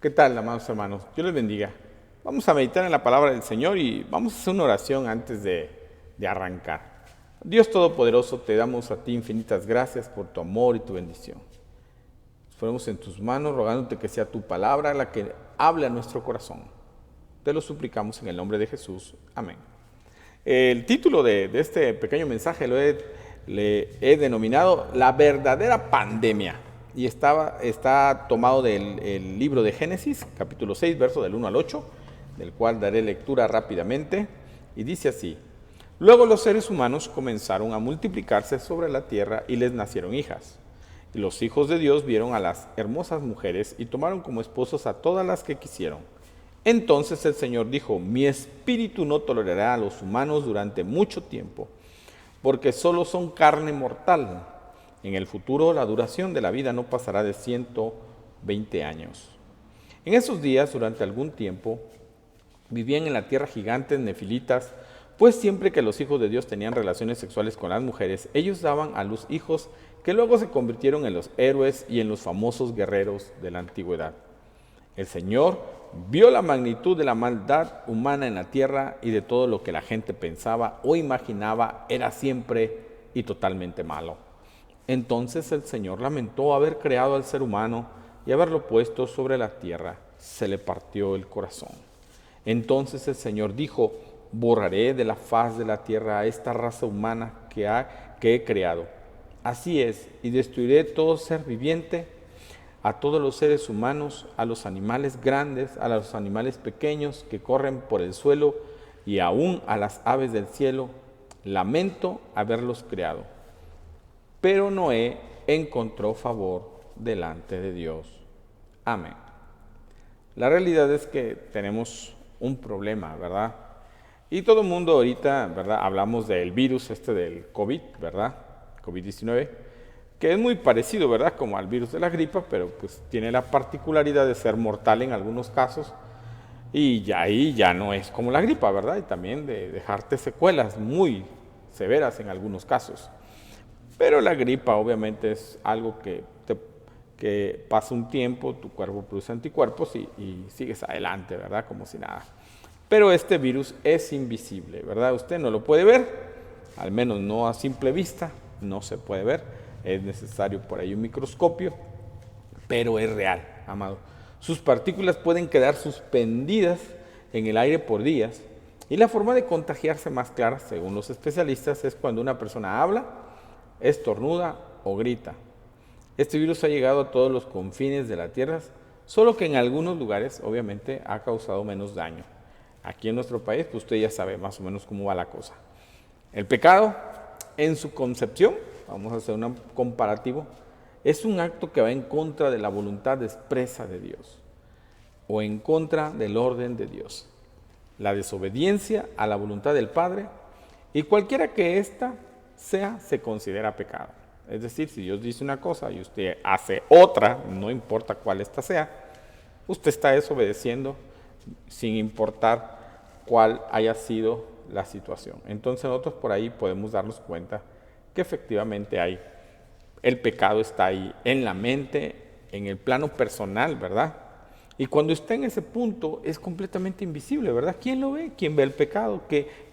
¿Qué tal, amados hermanos? Dios les bendiga. Vamos a meditar en la palabra del Señor y vamos a hacer una oración antes de arrancar. Dios Todopoderoso, te damos a ti infinitas gracias por tu amor y tu bendición. Nos ponemos en tus manos rogándote que sea tu palabra la que hable a nuestro corazón. Te lo suplicamos en el nombre de Jesús. Amén. El título de este pequeño mensaje le he denominado La verdadera pandemia. Y está tomado del libro de Génesis, capítulo 6, verso del 1 al 8, del cual daré lectura rápidamente. Y dice así: Luego los seres humanos comenzaron a multiplicarse sobre la tierra y les nacieron hijas. Y los hijos de Dios vieron a las hermosas mujeres y tomaron como esposas a todas las que quisieron. Entonces el Señor dijo: Mi espíritu no tolerará a los humanos durante mucho tiempo, porque solo son carne mortal. En el futuro la duración de la vida no pasará de 120 años. En esos días, durante algún tiempo, vivían en la tierra gigantes nefilitas, pues siempre que los hijos de Dios tenían relaciones sexuales con las mujeres, ellos daban a luz hijos que luego se convirtieron en los héroes y en los famosos guerreros de la antigüedad. El Señor vio la magnitud de la maldad humana en la tierra y de todo lo que la gente pensaba o imaginaba era siempre y totalmente malo. Entonces el Señor lamentó haber creado al ser humano y haberlo puesto sobre la tierra. Se le partió el corazón. Entonces el Señor dijo: Borraré de la faz de la tierra a esta raza humana que he creado. Así es, y destruiré todo ser viviente, a todos los seres humanos, a los animales grandes, a los animales pequeños que corren por el suelo y aún a las aves del cielo. Lamento haberlos creado. Pero Noé encontró favor delante de Dios. Amén. La realidad es que tenemos un problema, ¿verdad? Y todo el mundo ahorita, ¿verdad? Hablamos del virus del COVID, ¿verdad? COVID-19, que es muy parecido, ¿verdad? Como al virus de la gripa, pero pues tiene la particularidad de ser mortal en algunos casos y ya ahí ya no es como la gripa, ¿verdad? Y también de dejarte secuelas muy severas en algunos casos. Pero la gripa obviamente es algo que pasa un tiempo, tu cuerpo produce anticuerpos y sigues adelante, ¿verdad? Como si nada. Pero este virus es invisible, ¿verdad? Usted no lo puede ver, al menos no a simple vista, no se puede ver. Es necesario por ahí un microscopio, pero es real, amado. Sus partículas pueden quedar suspendidas en el aire por días y la forma de contagiarse más clara, según los especialistas, es cuando una persona habla, estornuda o grita. Este virus ha llegado a todos los confines de la tierra, solo que en algunos lugares obviamente ha causado menos daño. Aquí en nuestro país, pues usted ya sabe más o menos cómo va la cosa. El pecado, en su concepción, vamos a hacer un comparativo, es un acto que va en contra de la voluntad expresa de Dios o en contra del orden de Dios. La desobediencia a la voluntad del Padre, y cualquiera que ésta sea, se considera pecado. Es decir, si Dios dice una cosa y usted hace otra, no importa cuál ésta sea, usted está desobedeciendo sin importar cuál haya sido la situación. Entonces nosotros por ahí podemos darnos cuenta que efectivamente el pecado está ahí en la mente, en el plano personal, ¿verdad? Y cuando está en ese punto es completamente invisible, ¿verdad? ¿Quién lo ve? ¿Quién ve el pecado?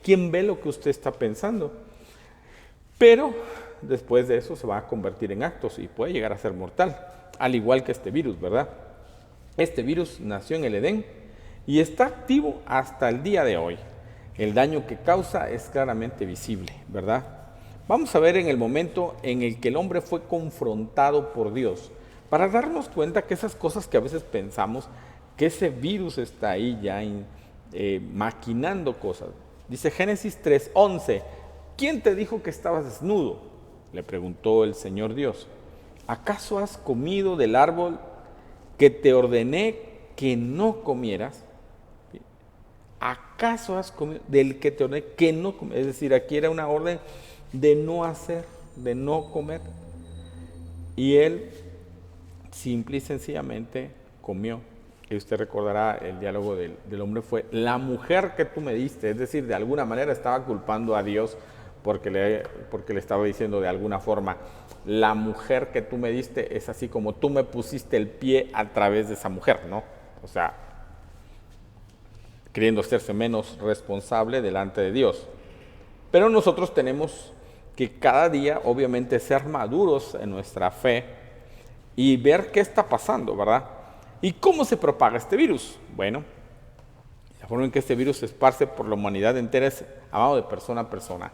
¿Quién ve lo que usted está pensando? Pero después de eso se va a convertir en actos y puede llegar a ser mortal, al igual que este virus, ¿verdad? Este virus nació en el Edén y está activo hasta el día de hoy. El daño que causa es claramente visible, ¿verdad? Vamos a ver en el momento en el que el hombre fue confrontado por Dios, para darnos cuenta que esas cosas que a veces pensamos, que ese virus está ahí ya maquinando cosas. Dice Génesis 3:11, ¿quién te dijo que estabas desnudo?, le preguntó el Señor Dios. ¿Acaso has comido del árbol que te ordené que no comieras? ¿Acaso has comido del que te ordené que no comieras? Es decir, aquí era una orden de no hacer, de no comer. Y él simple y sencillamente comió. Y usted recordará, el diálogo del hombre fue: la mujer que tú me diste. Es decir, de alguna manera estaba culpando a Dios porque le estaba diciendo de alguna forma: la mujer que tú me diste es así como tú me pusiste el pie a través de esa mujer, ¿no? o sea, queriendo hacerse menos responsable delante de Dios. Pero nosotros tenemos que cada día, obviamente, ser maduros en nuestra fe y ver qué está pasando, ¿verdad? ¿Y cómo se propaga este virus? Bueno, la forma en que este virus se esparce por la humanidad entera es amado de persona a persona.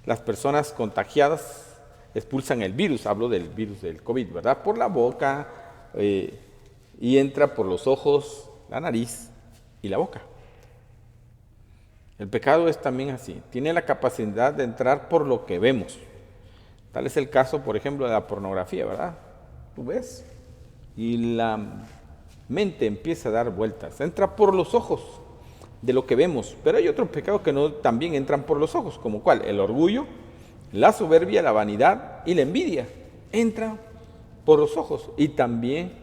Las personas contagiadas expulsan el virus, hablo del virus del COVID, ¿verdad? Por la boca y entra por los ojos, la nariz y la boca. El pecado es también así, tiene la capacidad de entrar por lo que vemos. Tal es el caso, por ejemplo, de la pornografía, ¿verdad? Tú ves y la mente empieza a dar vueltas, entra por los ojos de lo que vemos, pero hay otros pecados que no también entran por los ojos, como cuál, el orgullo, la soberbia, la vanidad y la envidia, entran por los ojos. Y también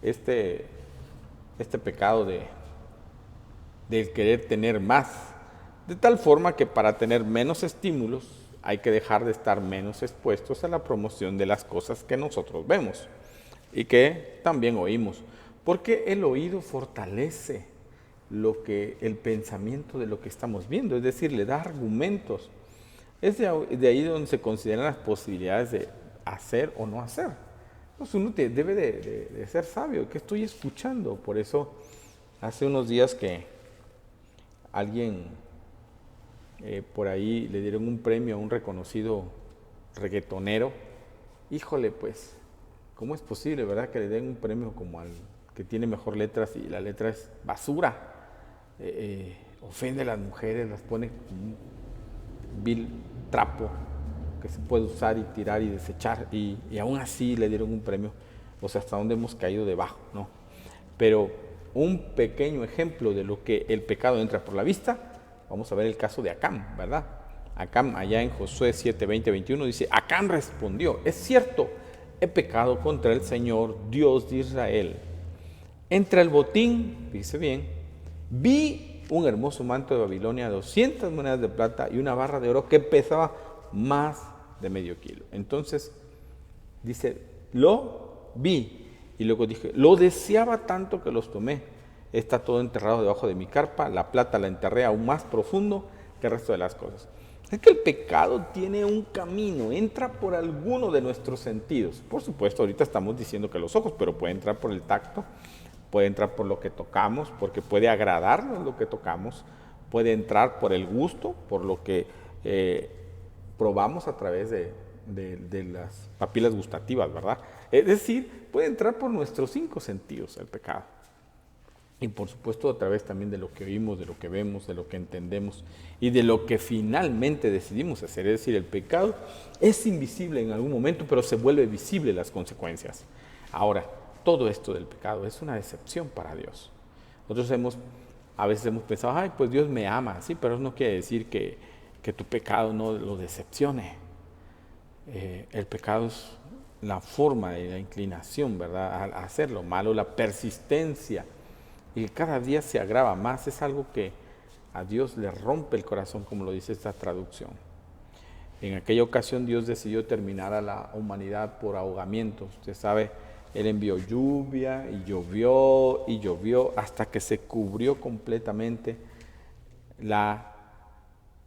este pecado del querer tener más, de tal forma que para tener menos estímulos hay que dejar de estar menos expuestos a la promoción de las cosas que nosotros vemos y que también oímos, porque el oído fortalece el pensamiento de lo que estamos viendo, es decir, le da argumentos. Es de ahí donde se consideran las posibilidades de hacer o no hacer. Entonces uno debe de ser sabio. ¿Qué estoy escuchando? Por eso hace unos días que alguien por ahí le dieron un premio a un reconocido reggaetonero. Híjole, pues, ¿cómo es posible, verdad, que le den un premio como al que tiene mejor letras y la letra es basura? Ofende a las mujeres, las pone como un vil trapo que se puede usar y tirar y desechar, y aún así le dieron un premio. O sea, hasta dónde hemos caído debajo, ¿no? Pero un pequeño ejemplo de lo que el pecado entra por la vista, vamos a ver el caso de Acán, ¿verdad? Acán, allá en Josué 7, 20, 21, dice: Acán respondió, es cierto, he pecado contra el Señor, Dios de Israel. Entre el botín, dice bien, vi un hermoso manto de Babilonia, 200 monedas de plata y una barra de oro que pesaba más de medio kilo. Entonces, dice, lo vi. Y luego dije, lo deseaba tanto que los tomé. Está todo enterrado debajo de mi carpa. La plata la enterré aún más profundo que el resto de las cosas. Es que el pecado tiene un camino, entra por alguno de nuestros sentidos. Por supuesto, ahorita estamos diciendo que los ojos, pero puede entrar por el tacto, puede entrar por lo que tocamos, porque puede agradarnos lo que tocamos, puede entrar por el gusto, por lo que probamos a través de las papilas gustativas, ¿verdad? Es decir, puede entrar por nuestros 5 sentidos el pecado. Y por supuesto a través también de lo que oímos, de lo que vemos, de lo que entendemos y de lo que finalmente decidimos hacer. Es decir, el pecado es invisible en algún momento, pero se vuelve visible las consecuencias. Ahora, todo esto del pecado es una decepción para Dios. Nosotros a veces hemos pensado, ay, pues Dios me ama, sí, pero eso no quiere decir que tu pecado no lo decepcione. El pecado es la forma de la inclinación, ¿verdad?, a hacer lo malo, la persistencia, y cada día se agrava más. Es algo que a Dios le rompe el corazón, como lo dice esta traducción. En aquella ocasión Dios decidió terminar a la humanidad por ahogamiento. Usted sabe, Él envió lluvia y llovió hasta que se cubrió completamente la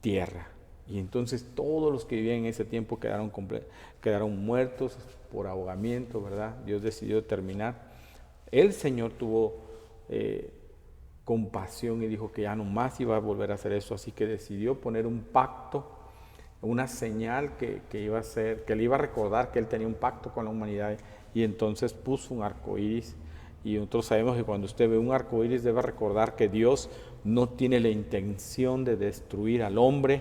tierra. Y entonces todos los que vivían en ese tiempo quedaron muertos por ahogamiento, ¿verdad? Dios decidió terminar. El Señor tuvo compasión y dijo que ya no más iba a volver a hacer eso, así que decidió poner un pacto, una señal que iba a hacer, que le iba a recordar que Él tenía un pacto con la humanidad, y entonces puso un arco iris. Y nosotros sabemos que cuando usted ve un arco iris debe recordar que Dios no tiene la intención de destruir al hombre,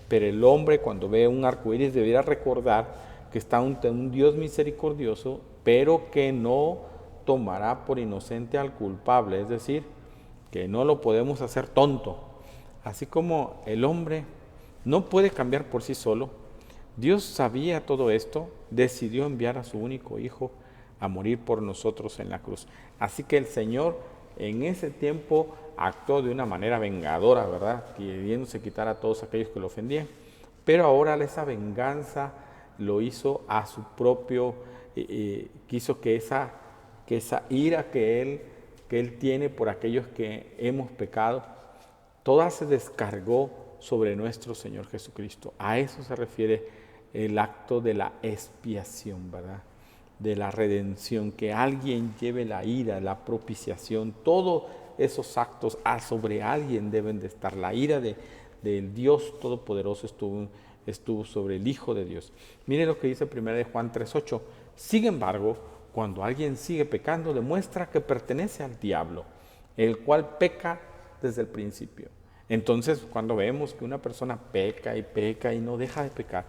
pero el hombre cuando ve un arco iris debería recordar que está un Dios misericordioso, pero que no tomará por inocente al culpable, es decir, que no lo podemos hacer tonto. Así como el hombre no puede cambiar por sí solo, Dios sabía todo esto, decidió enviar a su único hijo a morir por nosotros en la cruz. Así que el Señor en ese tiempo actuó de una manera vengadora, ¿verdad?, queriéndose quitar a todos aquellos que lo ofendían, pero ahora esa venganza lo hizo a su propio, quiso que esa que esa ira que Él tiene por aquellos que hemos pecado, toda se descargó sobre nuestro Señor Jesucristo. A eso se refiere el acto de la expiación, ¿verdad? De la redención, que alguien lleve la ira, la propiciación, todos esos actos sobre alguien deben de estar. La ira del Dios Todopoderoso estuvo sobre el Hijo de Dios. Mire lo que dice 1 Juan 3:8. Sin embargo, cuando alguien sigue pecando, demuestra que pertenece al diablo, el cual peca desde el principio. Entonces, cuando vemos que una persona peca y no deja de pecar,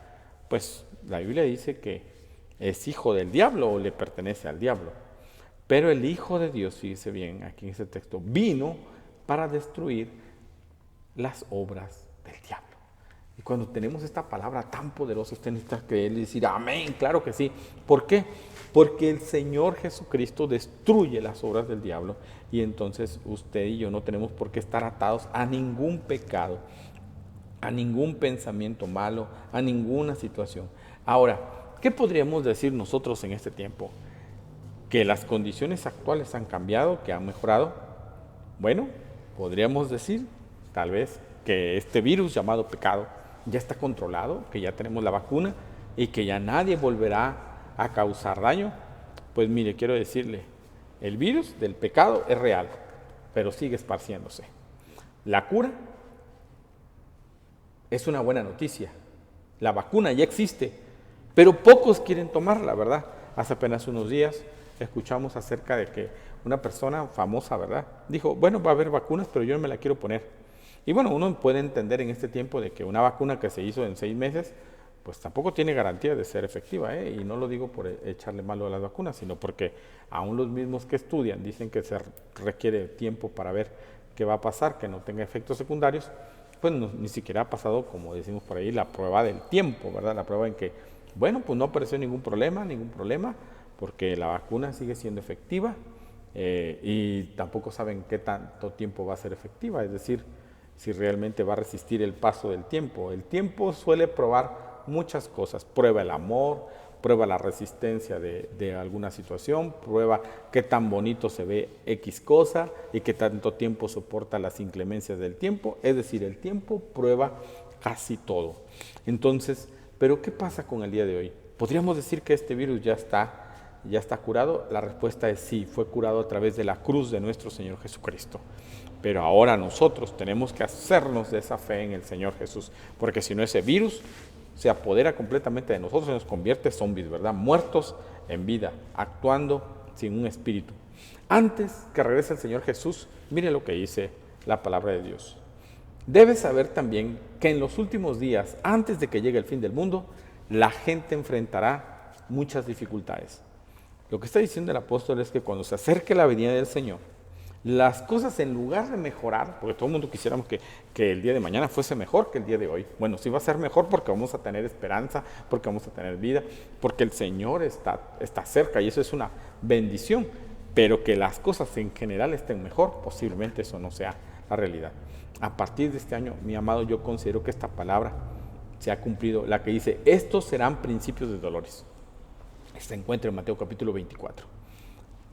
pues la Biblia dice que es hijo del diablo o le pertenece al diablo. Pero el Hijo de Dios, fíjese bien aquí en ese texto, vino para destruir las obras del diablo. Y cuando tenemos esta palabra tan poderosa, usted necesita creer y decir amén, claro que sí. ¿Por qué? Porque el Señor Jesucristo destruye las obras del diablo y entonces usted y yo no tenemos por qué estar atados a ningún pecado, a ningún pensamiento malo, a ninguna situación. Ahora, ¿qué podríamos decir nosotros en este tiempo? ¿Que las condiciones actuales han cambiado, que han mejorado? Bueno, podríamos decir tal vez que este virus llamado pecado ya está controlado, que ya tenemos la vacuna y que ya nadie volverá a causar daño. Pues mire, quiero decirle, el virus del pecado es real, pero sigue esparciéndose. La cura es una buena noticia. La vacuna ya existe, pero pocos quieren tomarla, ¿verdad? Hace apenas unos días escuchamos acerca de que una persona famosa, ¿verdad? Dijo, bueno, va a haber vacunas, pero yo no me la quiero poner. Y bueno, uno puede entender en este tiempo de que una vacuna que se hizo en 6 meses, pues tampoco tiene garantía de ser efectiva, ¿eh? Y no lo digo por echarle malo a las vacunas, sino porque aún los mismos que estudian dicen que se requiere tiempo para ver qué va a pasar, que no tenga efectos secundarios, pues ni siquiera ha pasado, como decimos por ahí, la prueba del tiempo, ¿verdad? La prueba en que, bueno, pues no apareció ningún problema, porque la vacuna sigue siendo efectiva y tampoco saben qué tanto tiempo va a ser efectiva, es decir, si realmente va a resistir el paso del tiempo. El tiempo suele probar muchas cosas, prueba el amor, prueba la resistencia de alguna situación, prueba qué tan bonito se ve X cosa y qué tanto tiempo soporta las inclemencias del tiempo, es decir, el tiempo prueba casi todo. Entonces, ¿pero qué pasa con el día de hoy? ¿Podríamos decir que este virus ya está curado? La respuesta es sí, fue curado a través de la cruz de nuestro Señor Jesucristo. Pero ahora nosotros tenemos que hacernos de esa fe en el Señor Jesús, porque si no, ese virus se apodera completamente de nosotros y nos convierte en zombies, ¿verdad? Muertos en vida, actuando sin un espíritu. Antes que regrese el Señor Jesús, mire lo que dice la palabra de Dios. Debes saber también que en los últimos días, antes de que llegue el fin del mundo, la gente enfrentará muchas dificultades. Lo que está diciendo el apóstol es que cuando se acerque la venida del Señor, las cosas en lugar de mejorar, porque todo el mundo quisiéramos que el día de mañana fuese mejor que el día de hoy. Bueno, sí va a ser mejor porque vamos a tener esperanza, porque vamos a tener vida, porque el Señor está cerca y eso es una bendición. Pero que las cosas en general estén mejor, posiblemente eso no sea la realidad. A partir de este año, mi amado, yo considero que esta palabra se ha cumplido, la que dice, estos serán principios de dolores. Se encuentra en Mateo capítulo 24.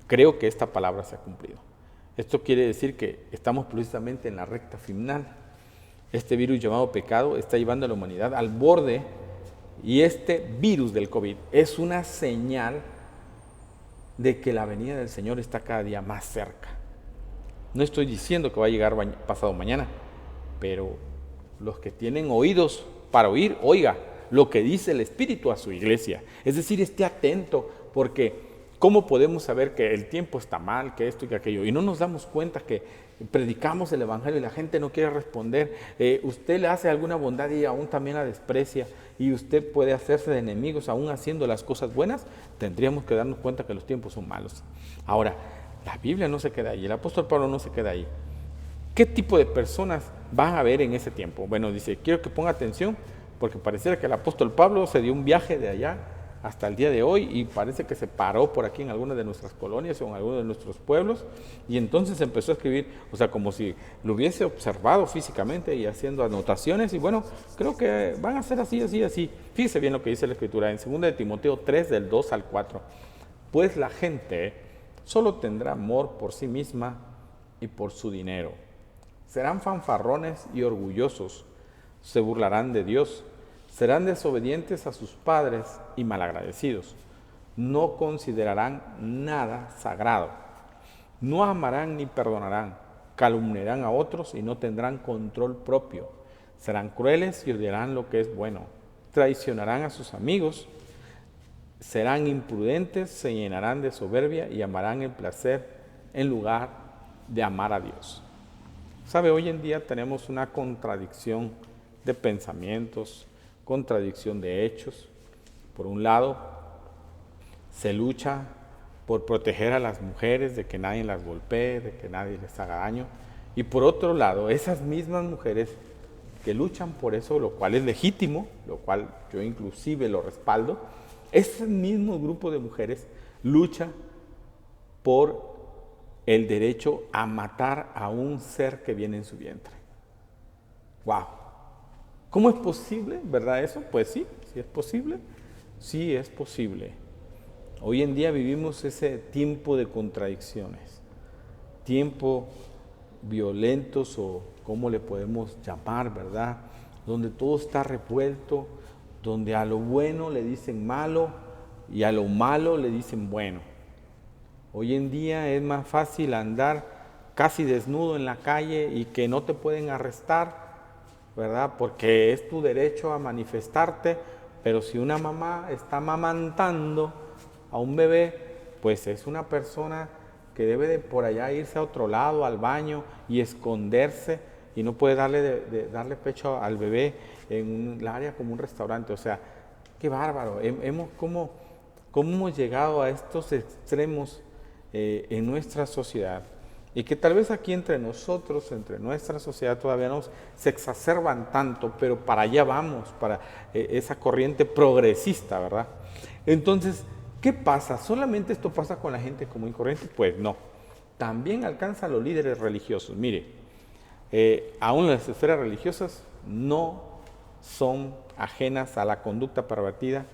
Creo que esta palabra se ha cumplido. Esto quiere decir que estamos precisamente en la recta final. Este virus llamado pecado está llevando a la humanidad al borde y este virus del COVID es una señal de que la venida del Señor está cada día más cerca. No estoy diciendo que va a llegar pasado mañana, pero los que tienen oídos para oír, oiga lo que dice el Espíritu a su iglesia. Es decir, esté atento, porque ¿cómo podemos saber que el tiempo está mal, que esto y que aquello? Y no nos damos cuenta que predicamos el Evangelio y la gente no quiere responder. Usted le hace alguna bondad y aún también la desprecia. Y usted puede hacerse de enemigos aún haciendo las cosas buenas. Tendríamos que darnos cuenta que los tiempos son malos. Ahora, la Biblia no se queda ahí. El apóstol Pablo no se queda ahí. ¿Qué tipo de personas van a haber en ese tiempo? Bueno, dice, quiero que ponga atención, porque pareciera que el apóstol Pablo se dio un viaje de allá hasta el día de hoy y parece que se paró por aquí en alguna de nuestras colonias o en alguno de nuestros pueblos y entonces empezó a escribir, o sea, como si lo hubiese observado físicamente y haciendo anotaciones y bueno, creo que van a ser así. Fíjese bien lo que dice la Escritura en 2 de Timoteo 3, del 2 al 4. Pues la gente Solo tendrá amor por sí misma y por su dinero. Serán fanfarrones y orgullosos. Se burlarán de Dios. Serán desobedientes a sus padres y malagradecidos. No considerarán nada sagrado. No amarán ni perdonarán. Calumniarán a otros y no tendrán control propio. Serán crueles y odiarán lo que es bueno. Traicionarán a sus amigos. Serán imprudentes, se llenarán de soberbia y amarán el placer en lugar de amar a Dios. Sabe, hoy en día tenemos una contradicción de pensamientos, contradicción de hechos. Por un lado, se lucha por proteger a las mujeres de que nadie las golpee, de que nadie les haga daño. Y por otro lado, esas mismas mujeres que luchan por eso, lo cual es legítimo, lo cual yo inclusive lo respaldo, ese mismo grupo de mujeres lucha por el derecho a matar a un ser que viene en su vientre. ¡Wow! ¿Cómo es posible, verdad eso? Pues sí, sí es posible. Sí es posible. Hoy en día vivimos ese tiempo de contradicciones, tiempo violentos o cómo le podemos llamar, ¿verdad? Donde todo está revuelto, donde a lo bueno le dicen malo y a lo malo le dicen bueno. Hoy en día es más fácil andar casi desnudo en la calle y que no te pueden arrestar, ¿verdad? Porque es tu derecho a manifestarte, pero si una mamá está amamantando a un bebé, pues es una persona que debe de por allá irse a otro lado, al baño y esconderse y no puede darle pecho al bebé en un área como un restaurante. O sea, qué bárbaro. ¿Cómo hemos llegado a estos extremos en nuestra sociedad? Y que tal vez aquí entre nosotros, entre nuestra sociedad todavía no se exacerban tanto, pero para allá vamos, para esa corriente progresista, ¿verdad? Entonces, ¿qué pasa? ¿Solamente esto pasa con la gente común y corriente? Pues no. También alcanza a los líderes religiosos. Mire, aún las esferas religiosas no son ajenas a la conducta pervertida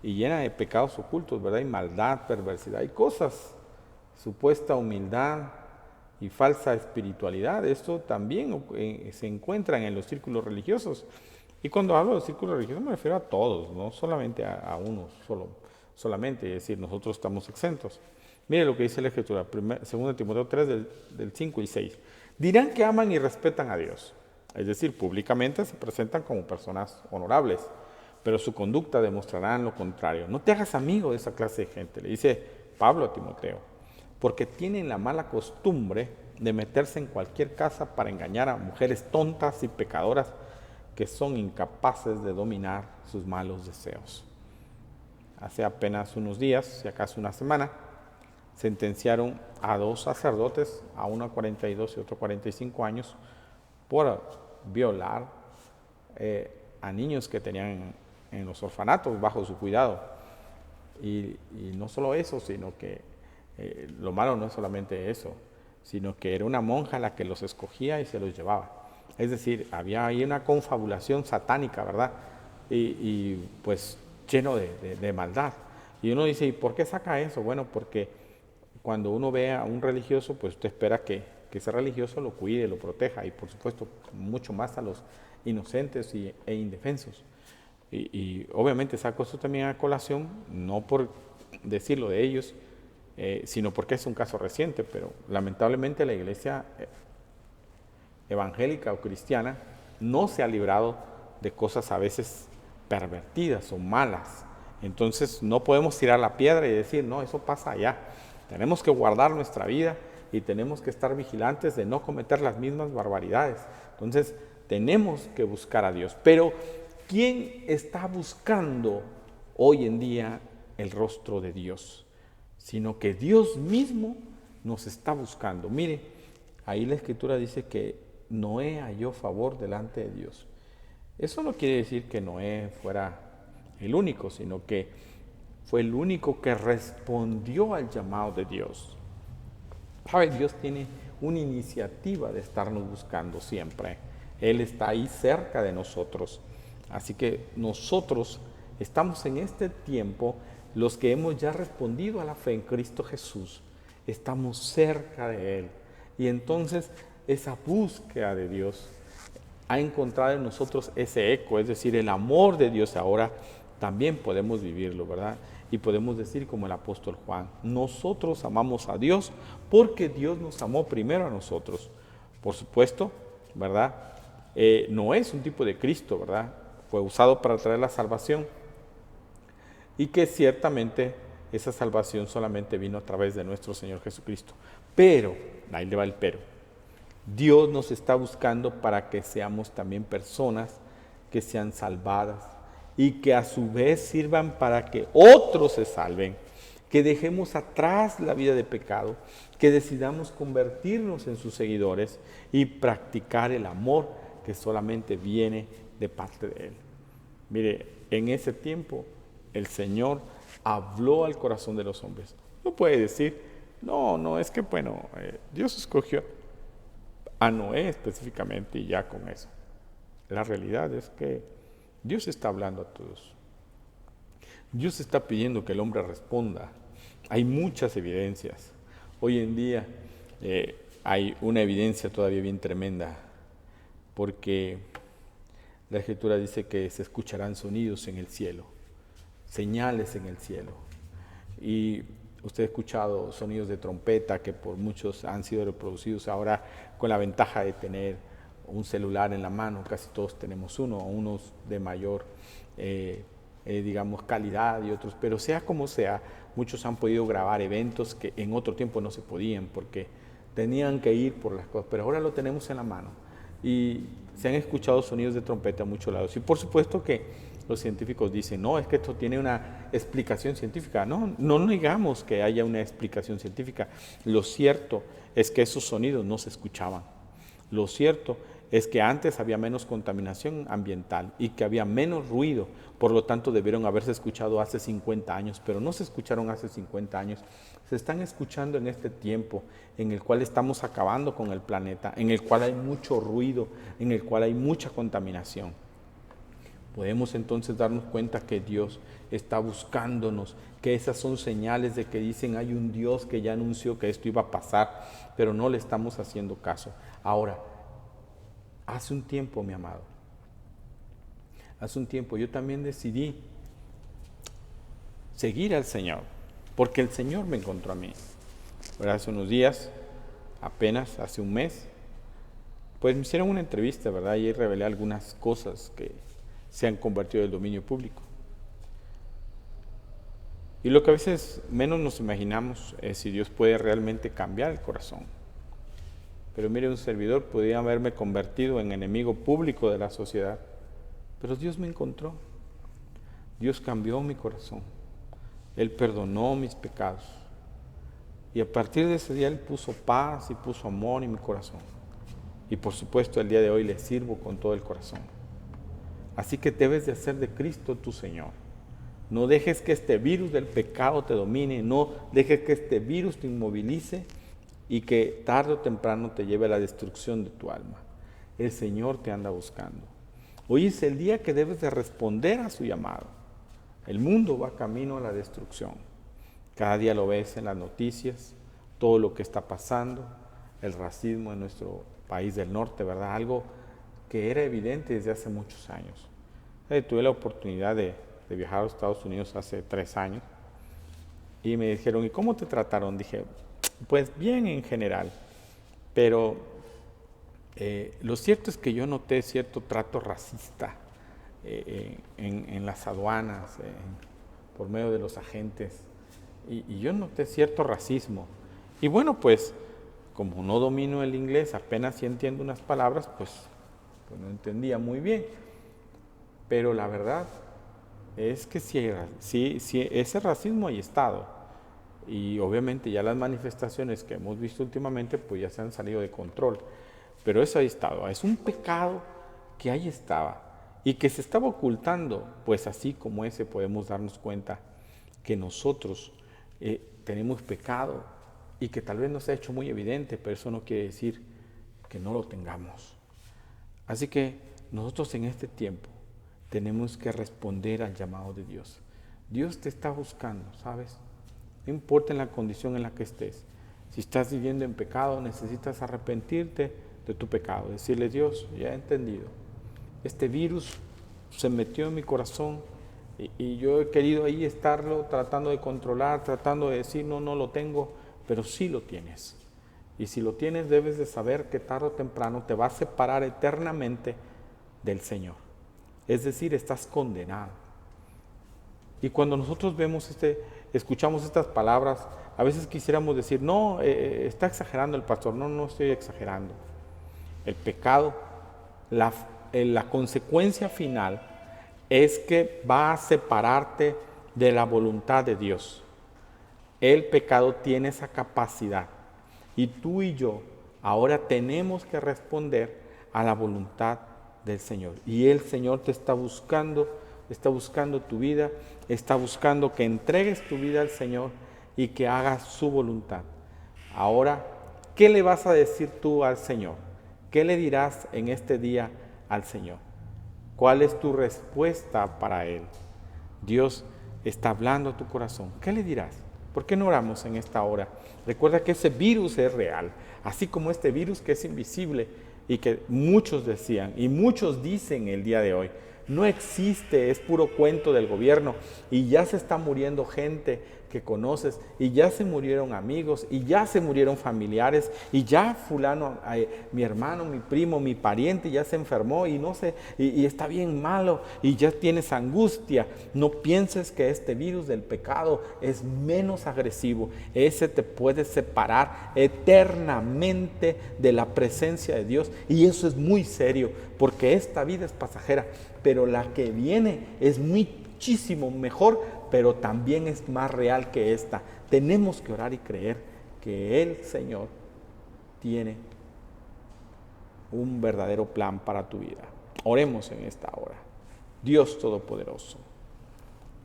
y llena de pecados ocultos, ¿verdad? Y maldad, perversidad, y cosas, supuesta humildad y falsa espiritualidad. Esto también se encuentran en los círculos religiosos. Y cuando hablo de círculos religiosos me refiero a todos, no solamente a unos solamente, es decir, nosotros estamos exentos. Mire lo que dice la Escritura, 2 Timoteo 3 del 5 y 6. Dirán que aman y respetan a Dios, es decir, públicamente se presentan como personas honorables, pero su conducta demostrará lo contrario. No te hagas amigo de esa clase de gente, le dice Pablo a Timoteo, porque tienen la mala costumbre de meterse en cualquier casa para engañar a mujeres tontas y pecadoras que son incapaces de dominar sus malos deseos. Hace apenas unos días, si acaso una semana, sentenciaron a 2 sacerdotes, a uno a 42 y otro a 45 años, por violar a niños que tenían en los orfanatos bajo su cuidado. Y no solo eso, sino que lo malo no es solamente eso, sino que era una monja la que los escogía y se los llevaba. Es decir, había ahí una confabulación satánica, ¿verdad? Y pues lleno de maldad. Y uno dice, ¿y por qué saca eso? Bueno, porque cuando uno ve a un religioso, pues usted espera que ese religioso lo cuide, lo proteja, y por supuesto mucho más a los inocentes e indefensos. Y obviamente saco eso también a colación, no por decirlo de ellos, sino porque es un caso reciente, pero lamentablemente la iglesia evangélica o cristiana no se ha librado de cosas a veces pervertidas o malas. Entonces no podemos tirar la piedra y decir, no, eso pasa allá. Tenemos que guardar nuestra vida y tenemos que estar vigilantes de no cometer las mismas barbaridades. Entonces tenemos que buscar a Dios. Pero ¿quién está buscando hoy en día el rostro de Dios? Sino que Dios mismo nos está buscando. Mire, ahí la Escritura dice que Noé halló favor delante de Dios. Eso no quiere decir que Noé fuera el único, sino que fue el único que respondió al llamado de Dios. ¿Sabe? Dios tiene una iniciativa de estarnos buscando siempre. Él está ahí cerca de nosotros. Así que nosotros estamos en este tiempo, los que hemos ya respondido a la fe en Cristo Jesús, estamos cerca de Él. Y entonces esa búsqueda de Dios ha encontrado en nosotros ese eco, es decir, el amor de Dios ahora también podemos vivirlo, ¿verdad? Y podemos decir como el apóstol Juan, nosotros amamos a Dios porque Dios nos amó primero a nosotros. Por supuesto, ¿verdad? Noé es un tipo de Cristo, ¿verdad? Fue usado para traer la salvación y que ciertamente esa salvación solamente vino a través de nuestro Señor Jesucristo. Pero, ahí le va el pero, Dios nos está buscando para que seamos también personas que sean salvadas y que a su vez sirvan para que otros se salven, que dejemos atrás la vida de pecado, que decidamos convertirnos en sus seguidores y practicar el amor que solamente viene de parte de Él. Mire, en ese tiempo el Señor habló al corazón de los hombres. No puede decir, no, es que bueno, Dios escogió a Noé específicamente y ya con eso. La realidad es que Dios está hablando a todos. Dios está pidiendo que el hombre responda. Hay muchas evidencias. Hoy en día hay una evidencia todavía bien tremenda, porque la Escritura dice que se escucharán sonidos en el cielo, señales en el cielo. Y usted ha escuchado sonidos de trompeta que por muchos han sido reproducidos ahora con la ventaja de tener un celular en la mano, casi todos tenemos uno, unos de mayor digamos calidad y otros, pero sea como sea, muchos han podido grabar eventos que en otro tiempo no se podían porque tenían que ir por las cosas, pero ahora lo tenemos en la mano y se han escuchado sonidos de trompeta a muchos lados. Y por supuesto que los científicos dicen, no, es que esto tiene una explicación científica. No negamos que haya una explicación científica. Lo cierto es que esos sonidos no se escuchaban. Lo cierto es que antes había menos contaminación ambiental y que había menos ruido, por lo tanto debieron haberse escuchado hace 50 años, pero no se escucharon hace 50 años, se están escuchando en este tiempo en el cual estamos acabando con el planeta, en el cual hay mucho ruido, en el cual hay mucha contaminación. Podemos entonces darnos cuenta que Dios está buscándonos, que esas son señales de que dicen hay un Dios que ya anunció que esto iba a pasar, pero no le estamos haciendo caso. Ahora, hace un tiempo, mi amado, hace un tiempo yo también decidí seguir al Señor, porque el Señor me encontró a mí. Pero hace unos días, apenas hace un mes, pues me hicieron una entrevista, ¿verdad? Y ahí revelé algunas cosas que se han convertido en dominio público. Y lo que a veces menos nos imaginamos es si Dios puede realmente cambiar el corazón. Pero mire, un servidor podía haberme convertido en enemigo público de la sociedad, pero Dios me encontró. Dios cambió mi corazón. Él perdonó mis pecados. Y a partir de ese día Él puso paz y puso amor en mi corazón. Y por supuesto el día de hoy le sirvo con todo el corazón. Así que debes de hacer de Cristo tu Señor. No dejes que este virus del pecado te domine, no dejes que este virus te inmovilice y que tarde o temprano te lleve a la destrucción de tu alma. El Señor te anda buscando. Hoy es el día que debes de responder a su llamado. El mundo va camino a la destrucción. Cada día lo ves en las noticias, todo lo que está pasando, el racismo en nuestro país del norte, ¿verdad? Algo que era evidente desde hace muchos años. Tuve la oportunidad de viajar a los Estados Unidos hace 3 años y me dijeron, ¿y cómo te trataron? Dije, pues bien en general, pero lo cierto es que yo noté cierto trato racista en las aduanas, por medio de los agentes, y yo noté cierto racismo. Y bueno, pues como no domino el inglés, apenas sí entiendo unas palabras, pues no entendía muy bien. Pero la verdad es que sí, ese racismo hay estado. Y obviamente ya las manifestaciones que hemos visto últimamente, pues ya se han salido de control. Pero eso ahí estaba. Es un pecado que ahí estaba y que se estaba ocultando. Pues así como ese podemos darnos cuenta que nosotros tenemos pecado y que tal vez no se ha hecho muy evidente, pero eso no quiere decir que no lo tengamos. Así que nosotros en este tiempo tenemos que responder al llamado de Dios. Dios te está buscando, ¿sabes? No importa en la condición en la que estés. Si estás viviendo en pecado, necesitas arrepentirte de tu pecado. Decirle, Dios, ya he entendido. Este virus se metió en mi corazón y yo he querido ahí estarlo tratando de controlar, tratando de decir, no, no lo tengo, pero sí lo tienes. Y si lo tienes, debes de saber que tarde o temprano te va a separar eternamente del Señor. Es decir, estás condenado. Y cuando nosotros escuchamos estas palabras, a veces quisiéramos decir, no, está exagerando el pastor. No, no estoy exagerando. El pecado, la consecuencia final es que va a separarte de la voluntad de Dios. El pecado tiene esa capacidad. Y tú y yo ahora tenemos que responder a la voluntad del Señor. Y el Señor te está buscando tu vida, está buscando que entregues tu vida al Señor y que hagas su voluntad. Ahora, ¿qué le vas a decir tú al Señor? ¿Qué le dirás en este día al Señor? ¿Cuál es tu respuesta para Él? Dios está hablando a tu corazón. ¿Qué le dirás? ¿Por qué no oramos en esta hora? Recuerda que ese virus es real, así como este virus que es invisible y que muchos decían y muchos dicen el día de hoy. No existe, es puro cuento del gobierno y ya se está muriendo gente que conoces y ya se murieron amigos y ya se murieron familiares y ya fulano, mi hermano, mi primo, mi pariente ya se enfermó y no sé, y está bien malo y ya tienes angustia. No pienses que este virus del pecado es menos agresivo. Ese te puede separar eternamente de la presencia de Dios y eso es muy serio porque esta vida es pasajera, pero la que viene es muchísimo mejor, pero también es más real que esta. Tenemos que orar y creer que el Señor tiene un verdadero plan para tu vida. Oremos en esta hora. Dios Todopoderoso,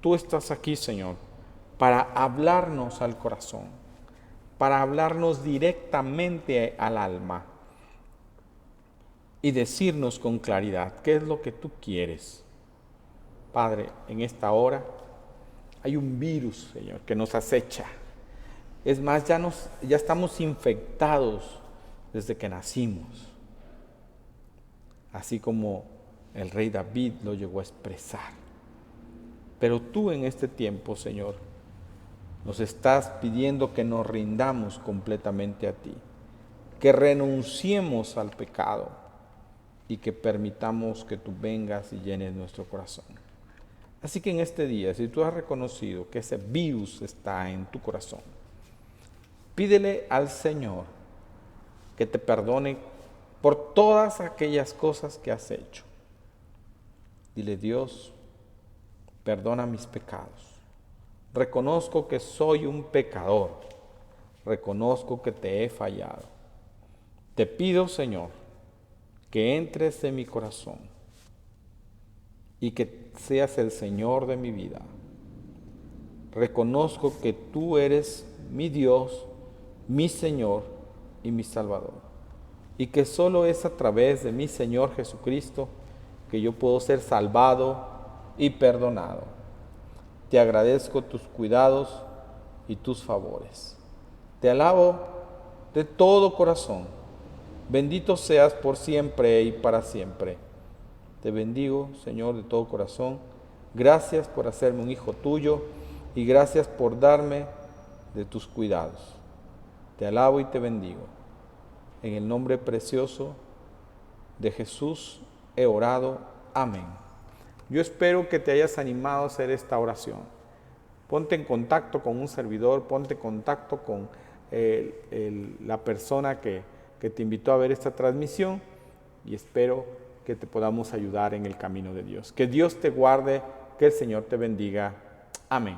tú estás aquí, Señor, para hablarnos al corazón, para hablarnos directamente al alma y decirnos con claridad qué es lo que tú quieres. Padre, en esta hora hay un virus, Señor, que nos acecha. Es más, ya estamos infectados desde que nacimos. Así como el rey David lo llegó a expresar. Pero tú en este tiempo, Señor, nos estás pidiendo que nos rindamos completamente a ti. Que renunciemos al pecado y que permitamos que tú vengas y llenes nuestro corazón. Así que en este día, si tú has reconocido que ese virus está en tu corazón, pídele al Señor que te perdone por todas aquellas cosas que has hecho. Dile, Dios, perdona mis pecados. Reconozco que soy un pecador. Reconozco que te he fallado. Te pido, Señor, que entres en mi corazón y que seas el Señor de mi vida. Reconozco que tú eres mi Dios, mi Señor y mi Salvador. Y que solo es a través de mi Señor Jesucristo que yo puedo ser salvado y perdonado. Te agradezco tus cuidados y tus favores. Te alabo de todo corazón. Bendito seas por siempre y para siempre. Te bendigo, Señor, de todo corazón. Gracias por hacerme un hijo tuyo y gracias por darme de tus cuidados. Te alabo y te bendigo. En el nombre precioso de Jesús he orado. Amén. Yo espero que te hayas animado a hacer esta oración. Ponte en contacto con un servidor, ponte en contacto con la persona que te invitó a ver esta transmisión y espero que te podamos ayudar en el camino de Dios. Que Dios te guarde, que el Señor te bendiga. Amén.